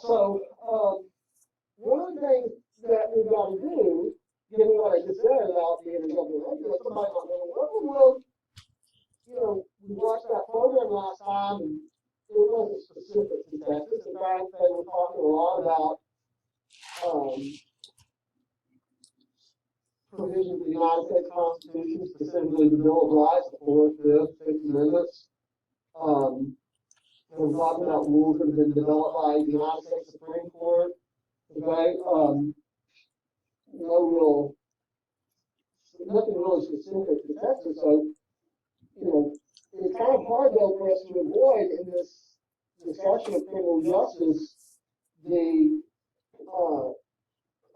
So one of the things that we've got to do, given what I just said about the intergovernmental radio, somebody might go, well, you know, we watched that program last time, and it wasn't specific to Texas. In fact, they were talking a lot about provisions of the United States Constitution, specifically the Bill of Rights, the 4th, 5th, 6th Amendments. We're talking about rules that have been developed by the United States Supreme Court. Okay, nothing really specific to Texas. So, you know, it's kind of hard though for us to avoid in this discussion of criminal justice the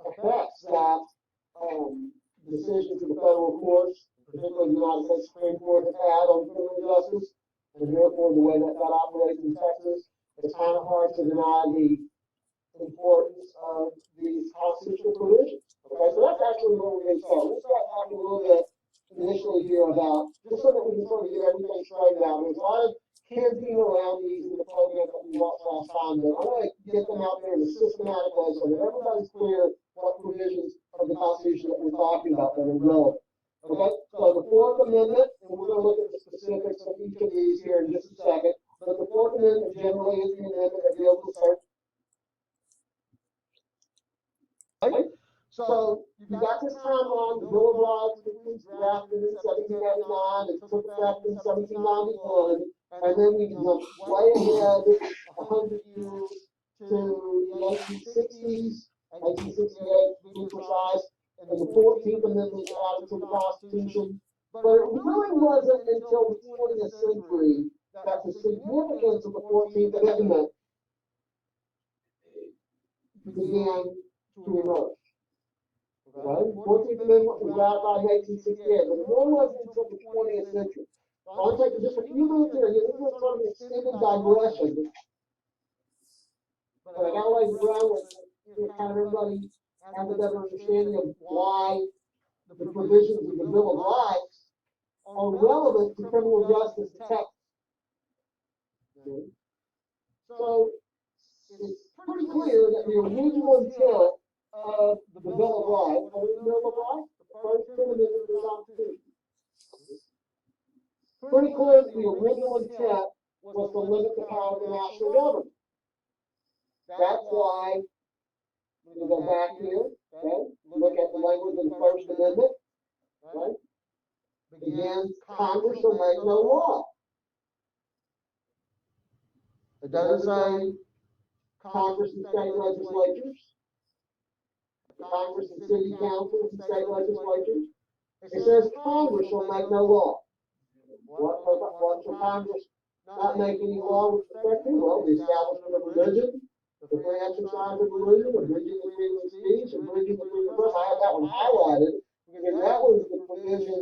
effects that decisions of the federal courts, particularly the United States Supreme Court, have had on criminal justice, and therefore the way that operates in Texas. It's kind of hard to deny the importance of these constitutional provisions. Okay, so that's actually where we're going to start. We'll start talking a little bit initially here about, just so that we can sort of get everything straightened out. There's a lot of camping around these in the program that we watched last time, but I want to get them out there in a systematic way so that everybody's clear what provisions of the Constitution that we're talking about that are relevant. Okay, so the 4th Amendment, and we're going to look at the specifics of each of these here in just a second, but the 4th Amendment generally is the amendment that deals with certain. Okay? So you got this timeline, the Bill of Rights, which was drafted in 1789 and took effect in 1791, and then we jump way ahead 100 years to the 1860s, 1868 to be precise, and the 14th Amendment was added to the Constitution. But it really wasn't until the 20th century that the significance of the 14th Amendment began to emerge. Okay? The 14th Amendment was ratified in 1868, but it really wasn't until the 20th century. So I'll take just a few minutes here. This is sort of an extended digression. But I got to lay the groundwork so kind of everybody has a better understanding of why the provisions of the Bill of Rights are relevant to criminal justice in Texas. Okay. So it's pretty clear that the original intent of the Bill of Rights, what is the Bill of Rights? The first amendment of the Constitution. Pretty clear that the original intent was to limit the power of the national government. That's why, we go back here, okay, look at the language of the First Amendment, right? Begins, Congress shall make no law. It doesn't say Congress and state legislatures, Congress and city councils and state legislatures. It says Congress shall make no law. What shall Congress not make any law with respect to? Well, the establishment of religion, the free exercise of religion, abridging the freedom of speech, abridging the freedom of press. I have that one highlighted because that was the provision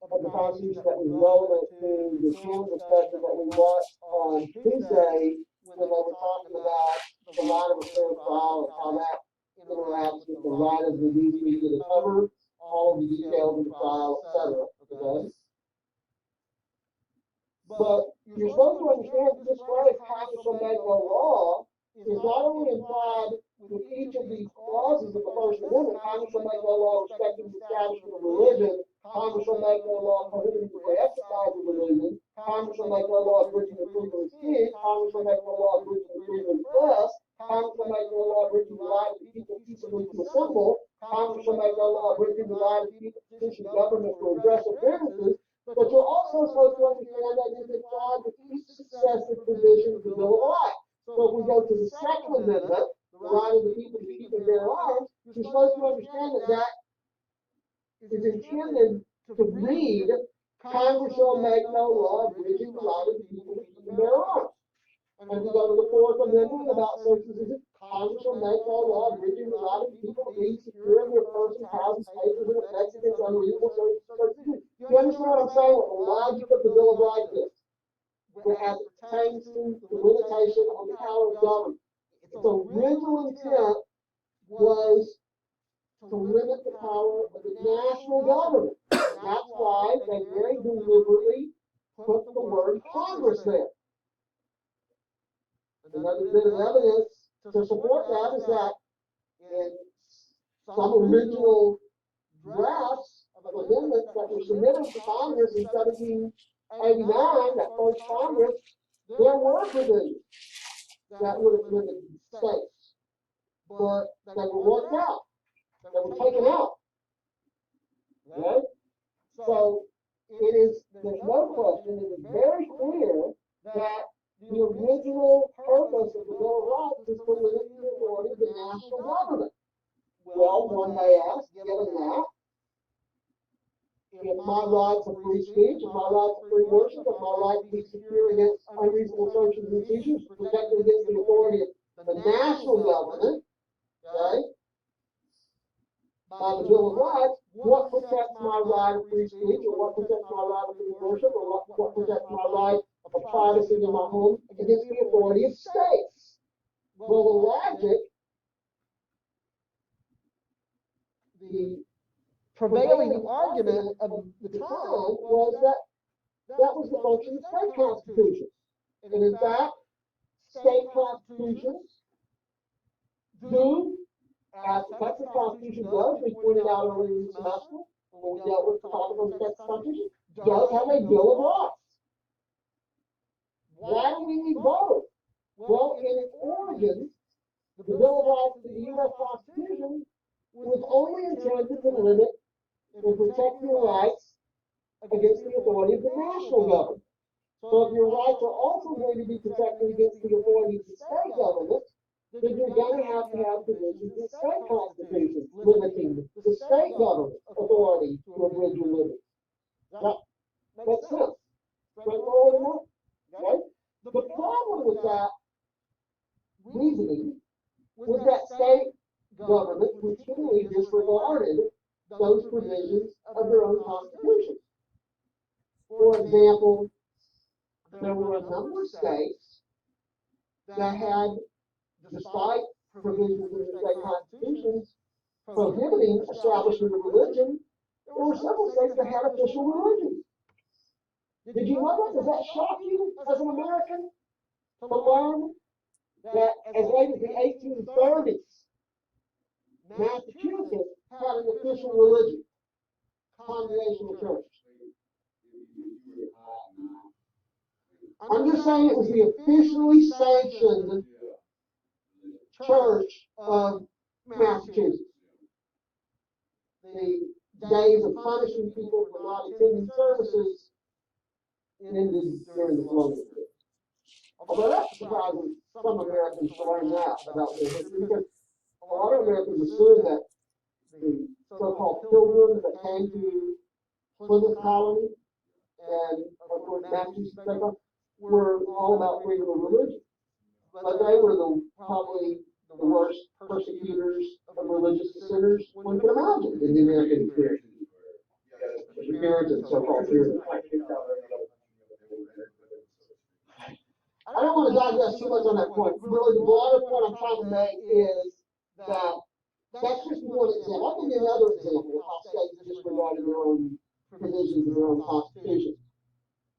of the Constitution that was relevant to the Chamber discussion that we watched on Tuesday when they were talking about the right of a fair trial and how that interacts with the right of the news media to cover all of the details of the trial, etc. Okay? But you're supposed to understand that this phrase, Congress shall make no law, is not only implied with each of these clauses of the First Amendment. Congress shall make no law respecting the establishment of religion. Congress shall make no law prohibiting the free exercise of religion. Congress shall make no law abridging the freedom of speech. Congress shall make no law abridging the freedom of press. Congress shall make no law abridging the right of the people peaceably to assemble. Congress shall make no law abridging the right of the people to petition government for redress of grievances. But you're also supposed to understand that it's applied to each successive provision of the Bill of Rights. So if we go to the Second Amendment, the right of the people to keep and bear arms, you're supposed to understand that that is intended to read, Congress shall make no law abridging the right of the people to keep and bear arms. And if we go to the Fourth Amendment about social division, Congress shall make no law abridging the right of the people to be secure in their persons, houses, papers, and effects against unreasonable search. You understand what I'm saying? What the logic of the Bill of Rights is, as it pertains to the limitation on the power of government. Its original intent was to limit the power of the national government. That's why they very deliberately put the word Congress there. Another bit of evidence to support that is that in some original drafts of amendments that were submitted to Congress in 1789, that first Congress, there were provisions that would have limited states, but they were worked out. They were taken out. Okay? So there's no question, it is very clear that the original purpose of the Bill of Rights is to limit the authority of the national government. Well, one may ask, given that, if my right to free speech, if my right to free worship, if my right to be secure against unreasonable searches and seizures, protected against the authority of the national government, okay, by the Bill of Rights, what protects my right of free speech, or what protects my right of free worship, or what protects my right of privacy in my home against the authority of states? Well, the logic, the prevailing argument of the time was that that was the function of state constitutions. And in fact, state constitutions do, as the Texas Constitution does, we pointed out earlier in the semester, when we dealt with the topic of the Texas Constitution, does have a Bill of Rights. Why do we need both? Well, in its origins, the Bill of Rights of the U.S. Constitution was only intended to limit and protect your rights against the authority of the national government. So if your rights are also going to be protected against the authority of the state government, then you're going to have provisions in state constitutions limiting the state government authority to abridge your liberty. That makes sense. Straightforward enough. Okay? The problem with that reasoning was that state governments routinely disregarded those provisions of their own constitutions. For example, there were a number of states that had, despite provisions in their state constitutions prohibiting establishment of religion, there were several states that had official religions. Did you know that? Does that shock you as an American to learn that as late as the 1830s, Massachusetts had an official religion, Congregational Church? I'm just saying it was the officially sanctioned church of Massachusetts. The days of punishing people for not attending services ended during the colonial period. Although that surprises some Americans to learn that about their history, because a lot of Americans assume that the so-called pilgrims that came to Plymouth Colony and, of course, Massachusetts were all about freedom of religion. But they were probably the worst persecutors of religious dissenters one could imagine in the American experience. The Puritans, so-called Puritans. I don't want to digress too much on that point. Really, the broader point I'm trying to make is that that's just one example. I'll give you another example of how states disregarded their own provisions of their own constitutions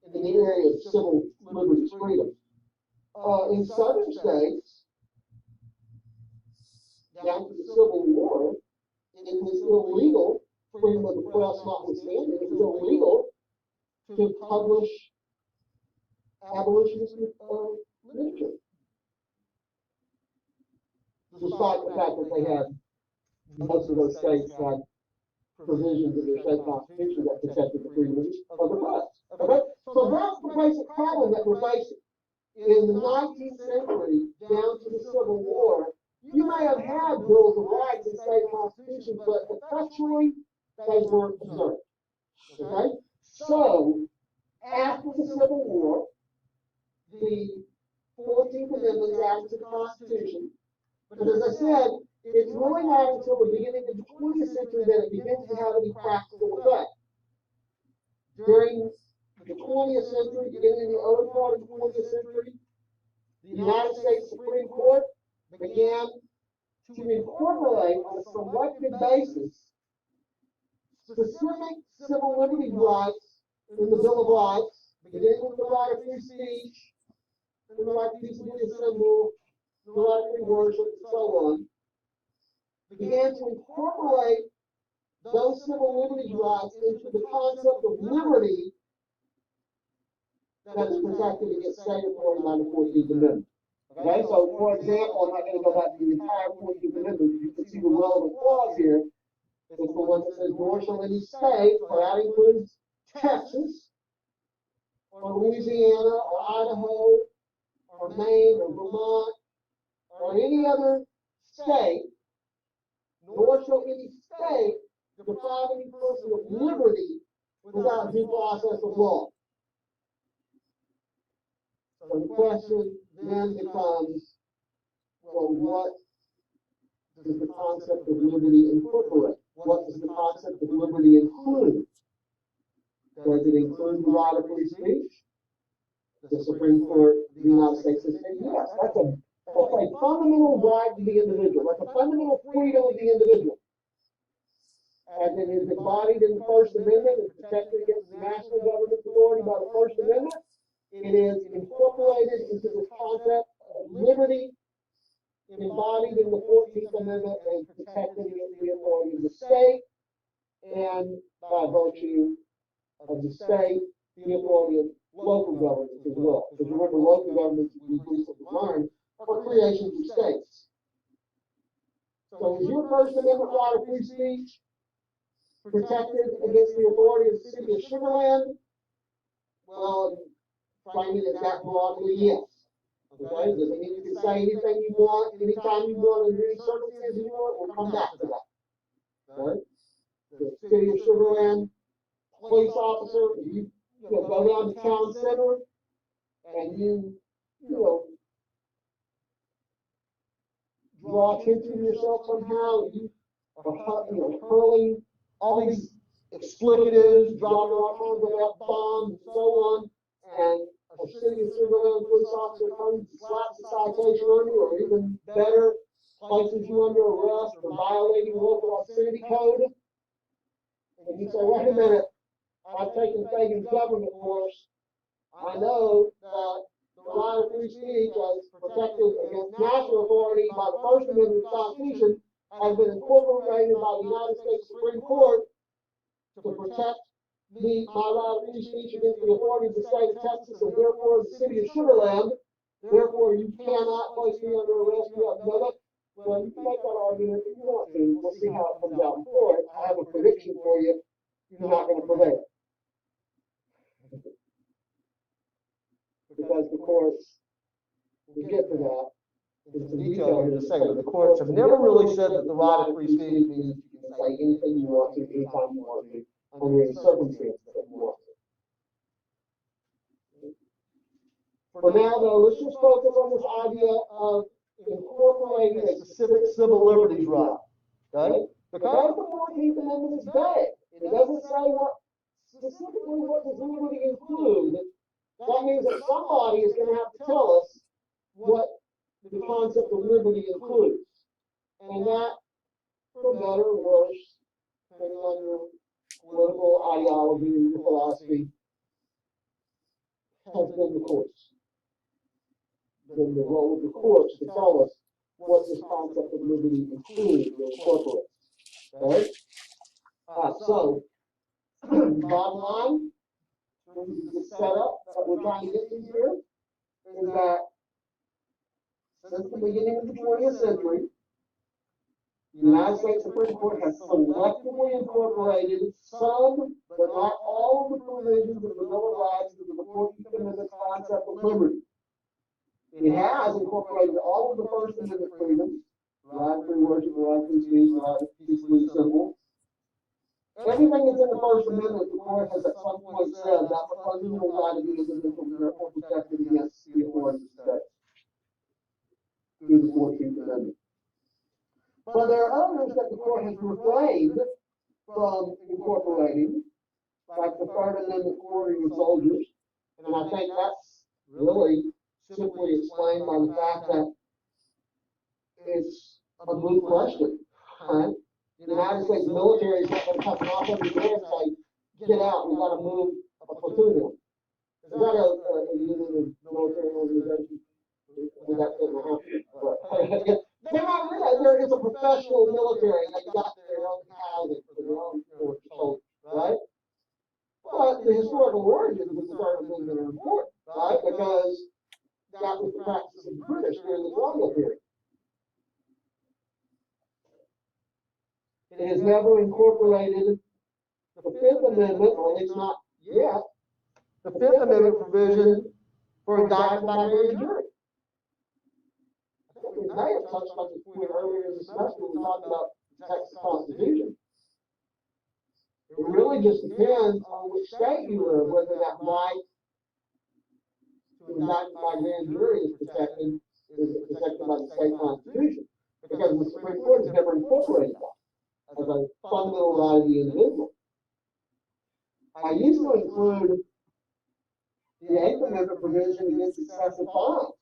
in the area of civil liberties, freedom. In southern states, down to the Civil War, it was illegal, freedom of the press notwithstanding, it was illegal to publish abolitionist literature, despite the fact that they had, most of those states had provisions in their state constitution that protected the freedom of the press. Okay? So that's the basic problem that we're facing. In the 19th century, down to the Civil War, you may have had bills of rights in state constitutions, but effectually, they weren't observed. Okay? So, after the Civil War, the 14th Amendment was added to the Constitution. But as I said, it's really not until the beginning of the 20th century that it begins to have any practical effect. During the 20th century, beginning in the early part of the 20th century, the United States Supreme Court began to incorporate on a selective basis specific civil liberties rights in the Bill of Rights, beginning with the right of free speech, and the right to peaceably assemble, the directory worship, and so on, began to incorporate those civil liberties rights into the concept of liberty that is protected against state authority by the 14th Amendment. Okay, so for example, I'm not going to go back to the entire 14th Amendment, but you can see the relevant clause here. It's the one that says, nor shall any state, so that includes Texas, or Louisiana, or Idaho, or Maine, or Vermont, or any other state, nor shall any state deprive any person of liberty without due process of law. So the question then becomes, well, what does the concept of liberty incorporate? What does the concept of liberty include? Does it include the right of free speech? The Supreme Court of the United States has said yes. That's a fundamental right of the individual. That's a fundamental freedom of the individual. As it is embodied in the First Amendment and protected against the national government's authority by the First Amendment, it is incorporated into this concept of liberty embodied in the 14th Amendment and protected against the authority of the state, and by virtue of the state, the authority of local governments as well. Because remember, local governments, we recently learned, are creations of states. So is your First Amendment right of free speech protected against the authority of the city of Sugar Land? Well, framing it that broadly, yes. Okay, doesn't mean you can say anything you want, anytime you want, under any circumstances you want. We'll come back to that. Okay? The city of Sugar Land police officer, you go down to town center, and you draw attention to yourself somehow. You are hurling all these expletives, dropping all kinds of F-bombs and so on, and a city of Sugar Land police officer comes and slaps a citation on you, or even better, places you under arrest for violating local obscenity code. And you say, wait a minute, I've taken Fagan's government course. I know that the right of free speech as protected against national authority by the First Amendment of the Constitution has been incorporated by the United States Supreme Court to protect my right of free speech against the authority of the state of Texas and therefore the city of Sugar Land. Therefore, you cannot place me under arrest. You have no. Well, you can make that argument if you want to. We'll see how it comes out in court. I have a prediction for you. You're not going to prevail. Because the courts, we'll get to that in some detail here in a second, but the courts have never really said that the right of free speech means you can say anything you want to, anytime you want to, under any circumstances that you want to. For now, though, let's just focus on this idea of incorporating a specific civil liberties right. Okay? Because the 14th Amendment is vague. It doesn't say specifically what does liberty include. That means that somebody is going to have to tell us what the concept of liberty includes. And that, for better or worse, depending on your political ideology or your philosophy, has been the courts. Been the role of the courts to tell us what this concept of liberty includes or incorporates. Okay? So, bottom line, the setup that we're trying to get to here is that since the beginning of the 20th century, the United States Supreme Court has selectively incorporated some, but not all, of the provisions of the Bill of Rights into the 14th Amendment concept of liberty. It has incorporated all of the First Amendment freedoms, right of free worship, right of free speech, right of peacefully assemble. Everything that's in the First Amendment, the court has at some point said that the fundamental right of the individual is therefore protected against the authority of the state through the 14th Amendment. But there are others that the court has refrained from incorporating, like the Third Amendment quartering of soldiers, and I think that's really simply explained by the fact that it's a moot question. Right? The United States military is not going to come knock on your door and say, get out, we've got to move a platoon in. Is that a unit of military organization? That didn't happen. But, they're not really, it's a professional military, and they've got their own housing for their own soldiers, right? But the historical origins of the Second Amendment are important, right? Because that was the practice of the British during the colonial period. It has never incorporated the Fifth Amendment, or at least not yet, the Fifth Amendment provision for indictment by grand jury. I think we may have touched on this point earlier in the semester when we talked about the Texas Constitution. It really just depends on which state you live, whether that right to indictment by grand jury is protected by the state constitution. Because the Supreme Court has never incorporated that as a fundamental right of the individual. I used to include the Eighth Amendment provision against excessive fines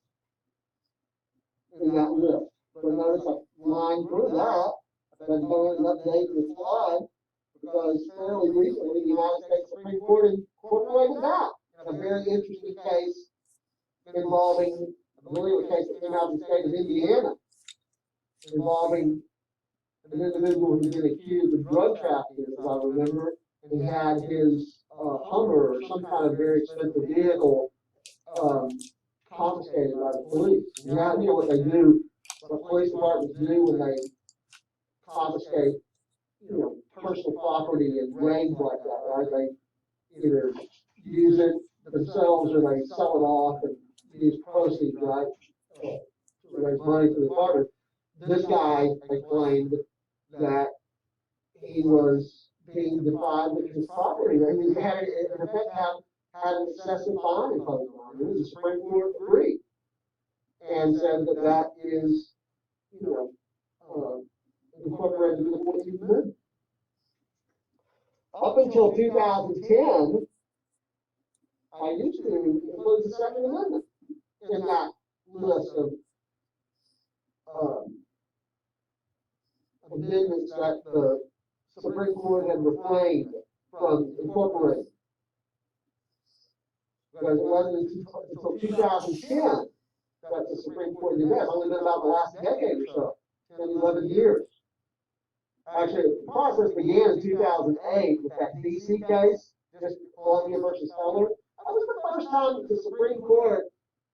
in that list. But notice I lined through that. I've been going and updating the slide because fairly recently the United States Supreme Court incorporated that in a very interesting case involving, I believe, a case that came out of the state of Indiana involving an individual who had been accused of drug trafficking, as I remember, and had his Hummer or some kind of very expensive vehicle confiscated by the police. And now, you know what they do, what police departments do when they confiscate, personal property and range like that, right? They either use it themselves or they sell it off and use proceeds, right, to raise money for the department. This guy, they claimed that he was being deprived of his property. He had, in effect, had an excessive fine imposed on him. The Supreme Court agreed and said that that is, incorporated into the 14th Amendment. Up until 2010, I used to include the Second Amendment in that list of amendments that the Supreme Court had refrained from incorporating. Because it wasn't until 2010 that the Supreme Court did that. It's only been about the last decade or so, 10, 11 years. Actually, the process began in 2008 with that D.C. case, District of Columbia versus Heller. That was the first time that the Supreme Court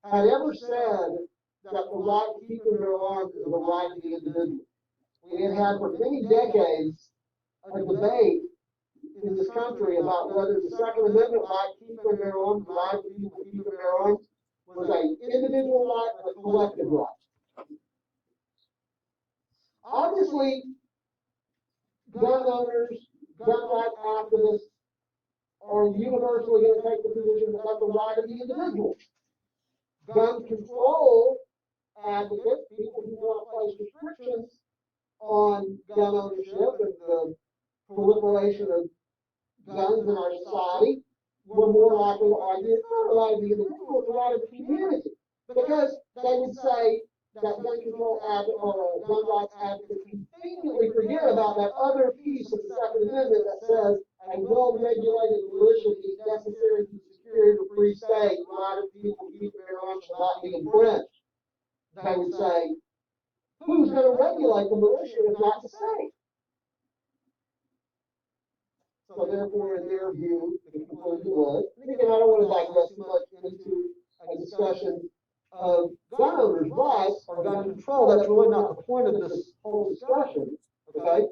had ever said that the right to keep and bear arms is the right of the individual. We had had for many decades a debate in this country about whether the Second Amendment right to keep and bear arms, the right for people to keep and bear arms, was an individual right or a collective right. Obviously, gun owners, gun rights activists are universally going to take the position that that's the right of the individual. Gun control advocates, people who want to place restrictions on gun ownership and the proliferation of guns in our society, were more likely to argue it's not the right of the individual, it's the right of the community. Because they would say that gun control advocates or gun rights advocates conveniently forget about that other piece of the Second Amendment that says a well-regulated militia is necessary to the security of a free state, the right of people to keep their arms shall not be infringed. They would say, who's going to regulate the militia if not the state? So therefore, in their view, the conclusion was, and again, I don't want to digress too much into a discussion of gun owners' rights or gun control. That's really not the point of this whole discussion, okay?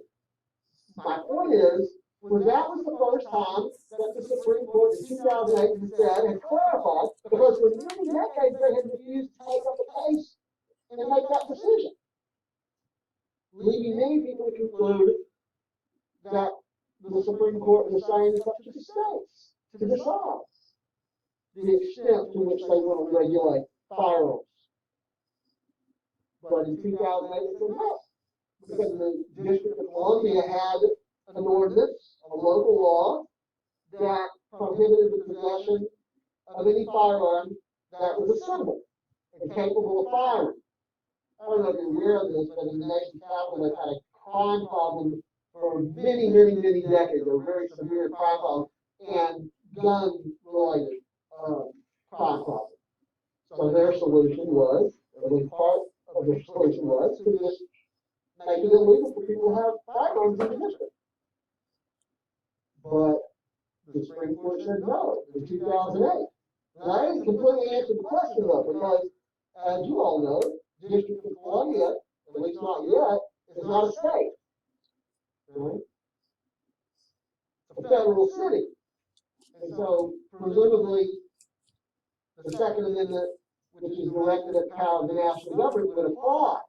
My point is, that was the first time that the Supreme Court in 2008 had clarified, because for many decades they had refused to take up a case and make that decision, leaving many people to conclude that the Supreme Court was saying it's up to the states to decide the extent to which they want to regulate firearms. But in 2008, it said no, because the District of Columbia had an ordinance, a local law, that prohibited the possession of any firearm that was assembled and capable of firing. I don't know if you're aware of this, but in the nation's capital, they've had a crime problem for many, many, many decades. They're very severe crime problems and gun-related crime problems. So their solution was, at least part of their solution was, to just make it illegal for people to have firearms in the district. But the Supreme Court said no in 2008. And I didn't completely answer the question though, because as you all know, District of Columbia, at least not yet, is not a state. Right? It's a federal city. And so presumably the Second Amendment, which is directed at the power of the national government, would apply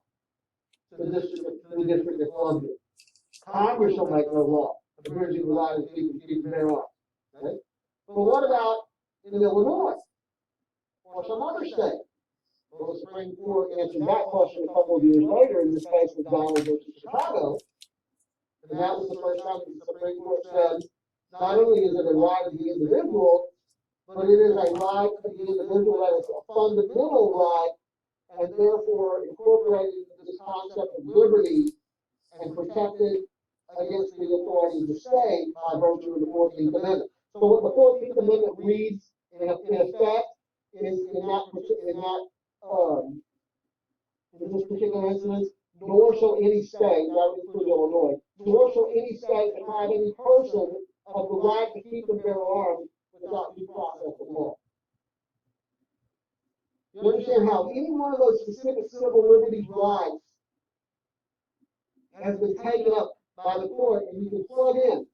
to the District of Columbia. Congress will make no law abridging the right of people to keep and bear arms. Okay? But what about in Illinois or some other state? Well, the Supreme Court answered that question a couple of years later in this case with Donald versus Chicago. And that was the first time the Supreme Court said, not only is it a right of the individual, but it is a right of the individual that is a fundamental right, and therefore incorporated into this concept of liberty and protected against the authority of the state by virtue of the 14th Amendment. So what the 14th Amendment reads in effect is in this particular instance, nor shall any state, that would include Illinois, nor shall any state deprive any person of the right to keep and bear arms without due process of law. You understand how any one of those specific civil liberties rights has been taken up by the court, and you can plug in,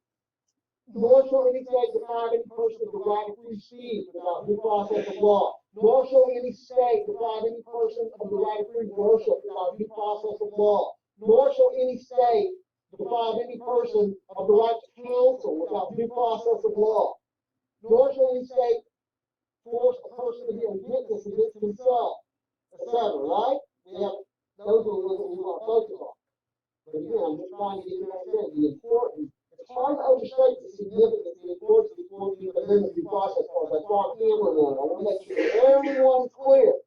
nor shall any state deprive any person of the right of free speech without due process of law. Nor shall any state deprive any person of the right of free worship without due process of law. Nor shall any state deprive any person of the right to counsel without due process of law. Nor shall any state force a person to be a witness against himself, etc. Right? We have those are the ones that we want to focus on. But again, I'm just trying to get you to understand the importance. It's hard to overstate the significance and importance of the 14th Amendment due process clause. That's why I'm hammering on it. I want to make sure everyone's clear.